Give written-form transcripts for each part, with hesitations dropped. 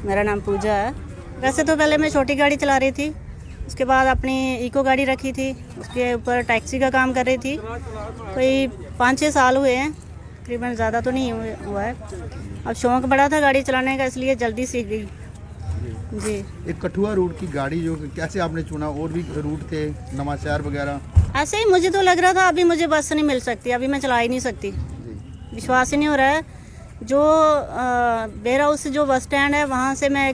मेरा नाम पूजा है। वैसे तो पहले मैं छोटी गाड़ी चला रही थी, उसके बाद अपनी इको गाड़ी रखी थी, उसके ऊपर टैक्सी का काम कर रही थी। कोई 5-6 साल हुए हैं तकरीबन, ज़्यादा तो नहीं हुआ है। अब शौक़ बड़ा था गाड़ी चलाने का, इसलिए जल्दी सीख गई जी। एक कठुआ रूट की गाड़ी जो कैसे आपने चुना? और भी रूट थे, नवांशहर वगैरह? ऐसे ही मुझे तो लग रहा था अभी मुझे बस नहीं मिल सकती, अभी मैं चला ही नहीं सकती। विश्वास ही नहीं हो रहा है। जो बेर हाउस जो बस स्टैंड है वहाँ से मैं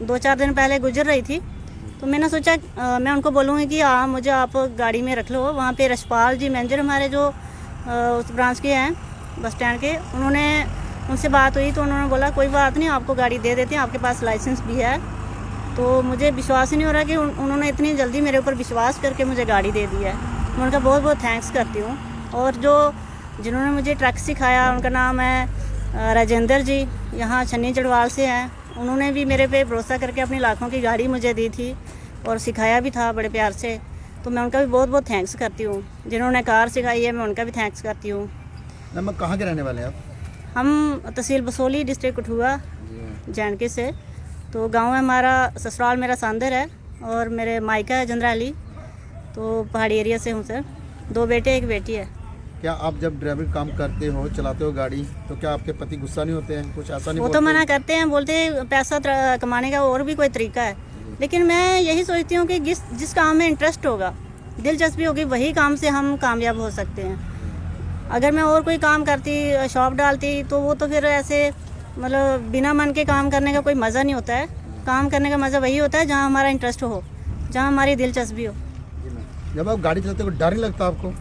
2-4 दिन पहले गुजर रही थी, तो मैंने सोचा मैं उनको बोलूँगी कि हाँ मुझे आप गाड़ी में रख लो। वहाँ पे रशपाल जी मैनेजर हमारे जो उस ब्रांच के हैं बस स्टैंड के, उनसे बात हुई तो उन्होंने बोला कोई बात नहीं, आपको गाड़ी दे देते हैं, आपके पास लाइसेंस भी है। तो मुझे विश्वास ही नहीं हो रहा कि उन्होंने इतनी जल्दी मेरे ऊपर विश्वास करके मुझे गाड़ी दे दी है। मैं उनका बहुत बहुत थैंक्स करती हूँ। और जो जिन्होंने मुझे ट्रक सिखाया उनका नाम है राजेंद्र जी, यहाँ छन्नी चढ़वाल से हैं। उन्होंने भी मेरे पे भरोसा करके अपनी लाखों की गाड़ी मुझे दी थी और सिखाया भी था बड़े प्यार से, तो मैं उनका भी बहुत बहुत थैंक्स करती हूँ। जिन्होंने कार सिखाई है मैं उनका भी थैंक्स करती हूँ। मैम कहाँ के रहने वाले हैं आप? हम तहसील बसोली, डिस्ट्रिक्ट कठुआ, JNK से। तो गांव है हमारा, ससुराल मेरा सांदर है और मेरे मायका है जंद्राली। तो पहाड़ी एरिया से हूँ सर। 2 बेटे 1 बेटी है। क्या आप जब ड्राइवर काम करते हो, चलाते हो गाड़ी, तो क्या आपके पति गुस्सा नहीं होते हैं? कुछ ऐसा नहीं? वो तो मना करते हैं, बोलते हैं पैसा कमाने का और भी कोई तरीका है। लेकिन मैं यही सोचती हूँ कि जिस काम में इंटरेस्ट होगा, दिलचस्पी होगी, वही काम से हम कामयाब हो सकते हैं। अगर मैं और कोई काम करती, शॉप डालती, तो वो तो फिर ऐसे मतलब बिना मन के काम करने का कोई मज़ा नहीं होता है। काम करने का मज़ा वही होता है जहाँ हमारा इंटरेस्ट हो, जहाँ हमारी दिलचस्पी हो। जब आप गाड़ी चलाते हो डर नहीं लगता आपको?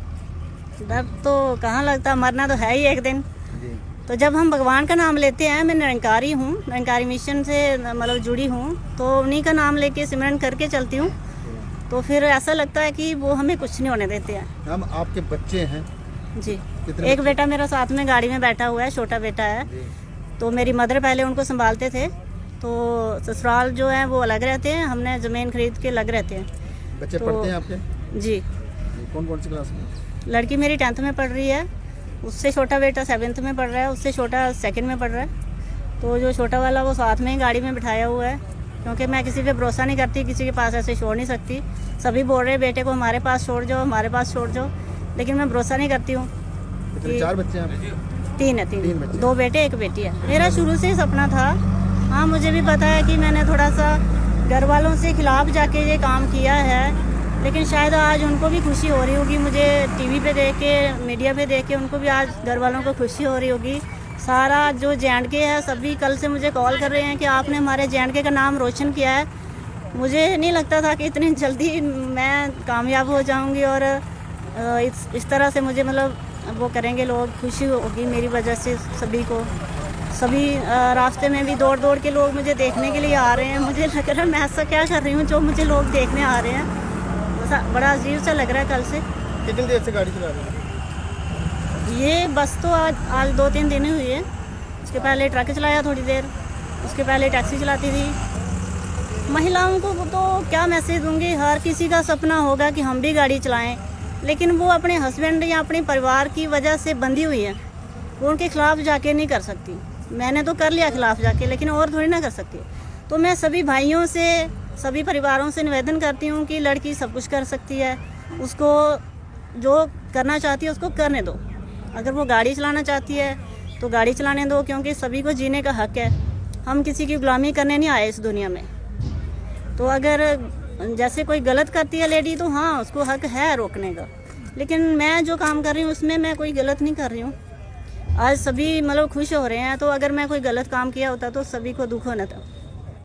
डर तो कहाँ लगता, मरना तो है ही एक दिन। तो जब हम भगवान का नाम लेते हैं, मैं निरंकारी हूँ, निरंकारी मिशन से मतलब जुड़ी हूँ, तो उन्हीं का नाम लेके सिमरन करके चलती हूँ, तो फिर ऐसा लगता है कि वो हमें कुछ नहीं होने देते हैं। हम आपके बच्चे हैं जी, एक बेटा मेरा साथ में गाड़ी में बैठा हुआ है, छोटा बेटा है। तो मेरी मदर पहले उनको संभालते थे, तो ससुराल जो है वो अलग रहते हैं, हमने ज़मीन खरीद के अलग रहते हैं। बच्चे पढ़ते हैं आपके? जी। कौन सी क्लास में? लड़की मेरी 10th में पढ़ रही है, उससे छोटा बेटा 7th में पढ़ रहा है, उससे छोटा 2nd में पढ़ रहा है। तो जो छोटा वाला वो साथ में ही गाड़ी में बिठाया हुआ है, क्योंकि मैं किसी पे भरोसा नहीं करती, किसी के पास ऐसे छोड़ नहीं सकती। सभी बोल रहे बेटे को हमारे पास छोड़ जाओ, हमारे पास छोड़ जाओ, लेकिन मैं भरोसा नहीं करती हूँ। 4 बच्चे हैं? 3 है। 2 बेटे 1 बेटी है। मेरा शुरू से ही सपना था। हाँ, मुझे भी पता है कि मैंने थोड़ा सा घर वालों से खिलाफ जाके ये काम किया है, लेकिन शायद आज उनको भी खुशी हो रही होगी। मुझे टीवी पे देख के, मीडिया पे देख के उनको भी आज घर वालों को खुशी हो रही होगी। सारा जो JNK है, सभी कल से मुझे कॉल कर रहे हैं कि आपने हमारे JNK का नाम रोशन किया है। मुझे नहीं लगता था कि इतनी जल्दी मैं कामयाब हो जाऊंगी और इस तरह से मुझे मतलब वो करेंगे लोग, खुशी होगी मेरी वजह से सभी को। सभी रास्ते में भी दौड़ दौड़ के लोग मुझे देखने के लिए आ रहे हैं। मुझे लग रहा है मैं ऐसा क्या कर रही हूँ जो मुझे लोग देखने आ रहे हैं। बड़ा अजीब सा लग रहा है कल से। कितनी देर से गाड़ी चला रहे हैं? ये बस तो आज 2-3 दिन हुए हैं। उसके पहले ट्रक चलाया थोड़ी देर, उसके पहले टैक्सी चलाती थी। महिलाओं को तो क्या मैसेज दूंगी, हर किसी का सपना होगा कि हम भी गाड़ी चलाएं, लेकिन वो अपने हस्बैंड या अपने परिवार की वजह से बंधी हुई है। वो उनके खिलाफ जाके नहीं कर सकती। मैंने तो कर लिया खिलाफ जाके, लेकिन और थोड़ी ना कर सकती। तो मैं सभी भाइयों से, सभी परिवारों से निवेदन करती हूँ कि लड़की सब कुछ कर सकती है, उसको जो करना चाहती है उसको करने दो। अगर वो गाड़ी चलाना चाहती है तो गाड़ी चलाने दो, क्योंकि सभी को जीने का हक है। हम किसी की गुलामी करने नहीं आए इस दुनिया में। तो अगर जैसे कोई गलत करती है लेडी, तो हाँ उसको हक है रोकने का, लेकिन मैं जो काम कर रही हूँ उसमें मैं कोई गलत नहीं कर रही हूँ। आज सभी मतलब खुश हो रहे हैं, तो अगर मैं कोई गलत काम किया होता तो सभी को दुख होना था।